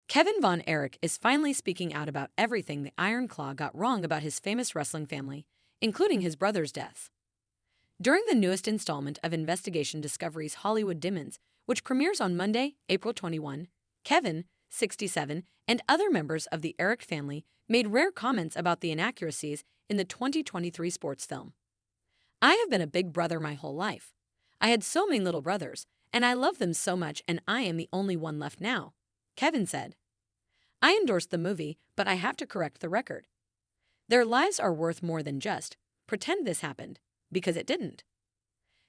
Kevin Von Erich is finally speaking out about everything the Iron Claw got wrong about his famous wrestling family, including his brother's deaths. During the newest installment of Investigation Discovery's Hollywood Demons, which premieres on Monday, April 21, Kevin, 67, and other members of the Erich family made rare comments about the inaccuracies in the 2023 sports film. "I have been a big brother my whole life. I had so many little brothers, and I love them so much, and I am the only one left now," Kevin said. "I endorsed the movie, but I have to correct the record. Their lives are worth more than just pretend this happened, because it didn't."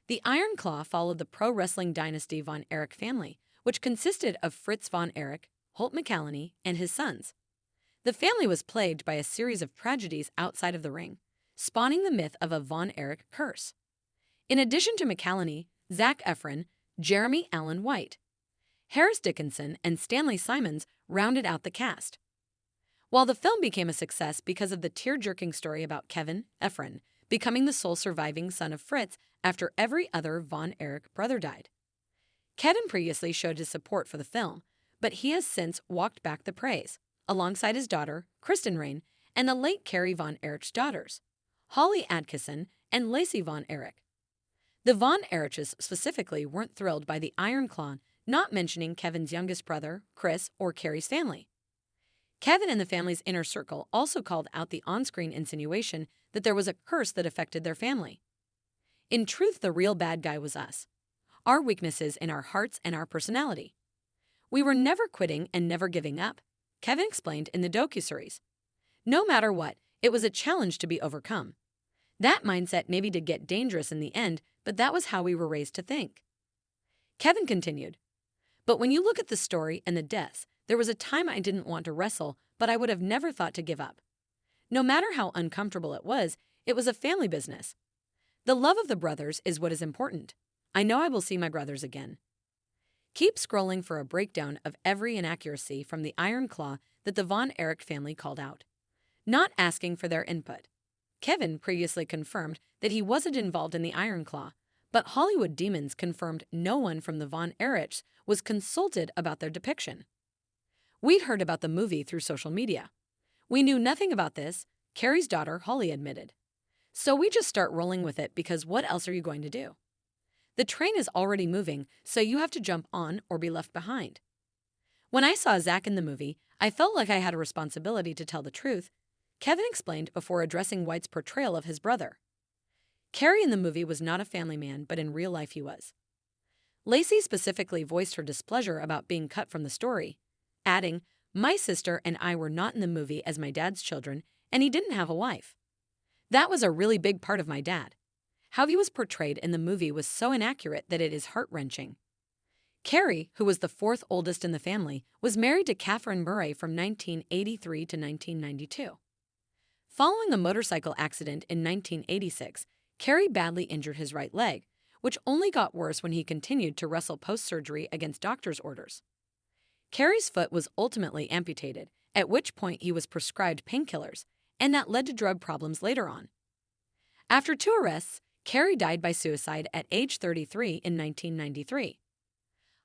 The Iron Claw followed the pro wrestling dynasty Von Erich family, which consisted of Fritz Von Erich, Holt McCallany, and his sons. The family was plagued by a series of tragedies outside of the ring, spawning the myth of a Von Erich curse. In addition to McCallany, Zac Efron, Jeremy Allen White, Harris Dickinson, and Stanley Simons rounded out the cast. While the film became a success because of the tear-jerking story about Kevin Efron becoming the sole surviving son of Fritz after every other Von Erich brother died, Kevin previously showed his support for the film, but he has since walked back the praise, alongside his daughter, Kristen Rain, and the late Carrie Von Erich's daughters, Holly Atkinson and Lacey Von Erich. The Von Eriches specifically weren't thrilled by the Iron Claw not mentioning Kevin's youngest brother, Chris, or Carrie's family. Kevin and the family's inner circle also called out the on-screen insinuation that there was a curse that affected their family. "In truth, the real bad guy was us. Our weaknesses in our hearts and our personality. We were never quitting and never giving up," Kevin explained in the docuseries. "No matter what, it was a challenge to be overcome. That mindset maybe did get dangerous in the end, but that was how we were raised to think." Kevin continued, "But when you look at the story and the deaths, there was a time I didn't want to wrestle, but I would have never thought to give up. No matter how uncomfortable it was a family business. The love of the brothers is what is important. I know I will see my brothers again." Keep scrolling for a breakdown of every inaccuracy from the Iron Claw that the Von Erich family called out, not asking for their input. Kevin previously confirmed that he wasn't involved in the Iron Claw, but Hollywood Demons confirmed no one from the Von Erichs was consulted about their depiction. "We'd heard about the movie through social media. We knew nothing about this," Carrie's daughter Holly admitted. "So we just start rolling with it because what else are you going to do? The train is already moving, so you have to jump on or be left behind. When I saw Zac in the movie, I felt like I had a responsibility to tell the truth," Kevin explained before addressing White's portrayal of his brother. Carrie in the movie was not a family man, but in real life he was. Lacey specifically voiced her displeasure about being cut from the story, adding, "My sister and I were not in the movie as my dad's children, and he didn't have a wife. That was a really big part of my dad. How he was portrayed in the movie was so inaccurate that it is heart-wrenching." Carrie, who was the fourth oldest in the family, was married to Catherine Murray from 1983 to 1992. Following a motorcycle accident in 1986, Carrie badly injured his right leg, which only got worse when he continued to wrestle post-surgery against doctor's orders. Carrie's foot was ultimately amputated, at which point he was prescribed painkillers, and that led to drug problems later on. After 2 arrests, Carrie died by suicide at age 33 in 1993.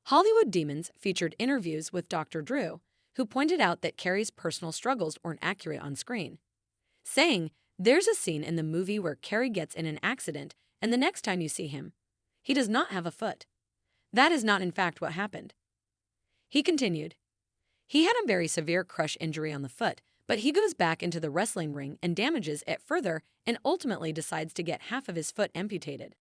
Hollywood Demons featured interviews with Dr. Drew, who pointed out that Carrie's personal struggles weren't accurate on screen, saying, "There's a scene in the movie where Carrie gets in an accident, and the next time you see him, he does not have a foot. That is not in fact what happened." He continued, "He had a very severe crush injury on the foot, but he goes back into the wrestling ring and damages it further and ultimately decides to get half of his foot amputated.